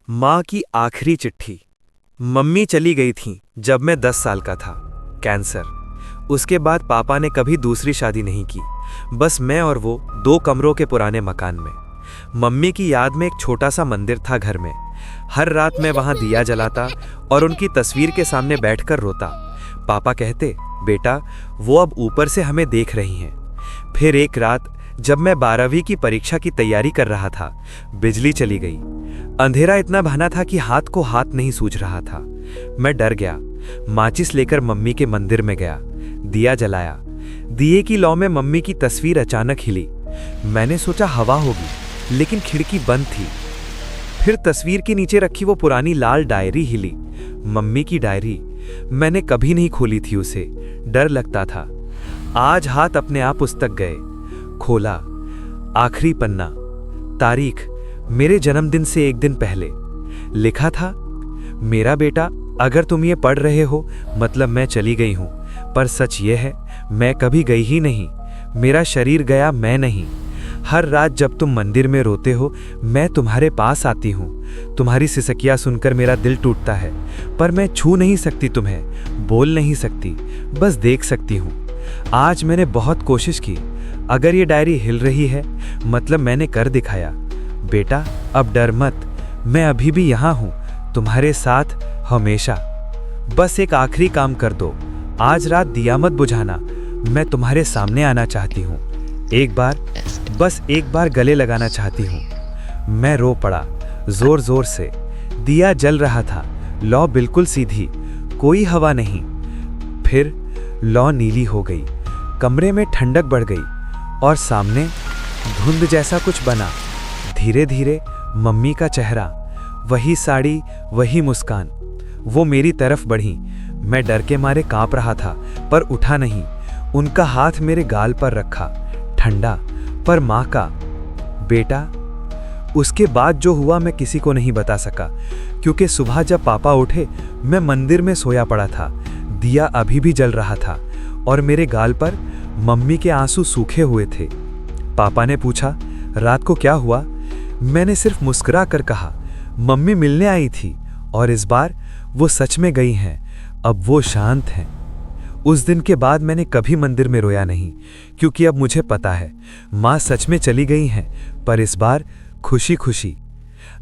माँ की आखिरी चिट्ठी। मम्मी चली गई थीं जब मैं 10 साल का था। कैंसर। उसके बाद पापा ने कभी दूसरी शादी नहीं की, बस मैं और वो 2 कमरों के पुराने मकान में। मम्मी की याद में एक छोटा सा मंदिर था घर में। हर रात मैं वहां दिया जलाता और उनकी तस्वीर के सामने बैठकर रोता। पापा कहते, बेटा वो अब ऊपर से हमें देख रही हैं। फिर एक रात जब मैं 12वीं की परीक्षा की तैयारी कर रहा था, बिजली चली गई। अंधेरा इतना घना था कि हाथ को हाथ नहीं सूझ रहा था। मैं डर गया। माचिस लेकर मम्मी के मंदिर में गया, दिया जलाया। दिए की लौ में मम्मी की तस्वीर अचानक हिली। मैंने सोचा हवा होगी, लेकिन खिड़की बंद थी। फिर तस्वीर के नीचे रखी वो पुरानी लाल डायरी हिली। मम्मी की डायरी। मैंने कभी नहीं खोली थी उसे, डर लगता था। आज हाथ अपने आप उस तक गए। खोला। आखिरी पन्ना। तारीख मेरे जन्मदिन से एक दिन पहले। लिखा था, मेरा बेटा अगर तुम ये पढ़ रहे हो मतलब मैं चली गई हूं, पर सच ये है मैं कभी गई ही नहीं। मेरा शरीर गया, मैं नहीं। हर रात जब तुम मंदिर में रोते हो मैं तुम्हारे पास आती हूँ। तुम्हारी सिसकियाँ सुनकर मेरा दिल टूटता है, पर मैं छू नहीं सकती तुम्हें, बोल नहीं सकती, बस देख सकती हूँ। आज मैंने बहुत कोशिश की। अगर ये डायरी हिल रही है मतलब मैंने कर दिखाया। बेटा अब डर मत, मैं अभी भी यहाँ हूँ, तुम्हारे साथ हमेशा। बस एक आखिरी काम कर दो, आज रात दिया मत बुझाना, मैं तुम्हारे सामने आना चाहती हूँ। एक बार, बस एक बार गले लगाना चाहती हूँ। मैं रो पड़ा जोर जोर से। दिया जल रहा था, लौ बिल्कुल सीधी, कोई हवा नहीं। फिर लौ नीली हो गई, कमरे में ठंडक बढ़ गई और सामने धुंध जैसा कुछ बना। धीरे धीरे मम्मी का चेहरा, वही साड़ी, वही मुस्कान। वो मेरी तरफ बढ़ी। मैं डर के मारे कांप रहा था, पर उठा नहीं। उनका हाथ मेरे गाल पर रखा, ठंडा पर माँ का। बेटा। उसके बाद जो हुआ मैं किसी को नहीं बता सका, क्योंकि सुबह जब पापा उठे मैं मंदिर में सोया पड़ा था। दिया अभी भी जल रहा था और मेरे गाल पर मम्मी के आंसू सूखे हुए थे। पापा ने पूछा, रात को क्या हुआ? मैंने सिर्फ मुस्कुरा कर कहा, मम्मी मिलने आई थी और इस बार वो सच में गई हैं। अब वो शांत हैं। उस दिन के बाद मैंने कभी मंदिर में रोया नहीं, क्योंकि अब मुझे पता है माँ सच में चली गई हैं, पर इस बार खुशी खुशी।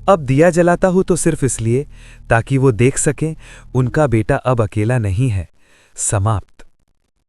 अब दिया जलाता हूँ तो सिर्फ इसलिए ताकि वो देख सकें उनका बेटा अब अकेला नहीं है। समाप्त।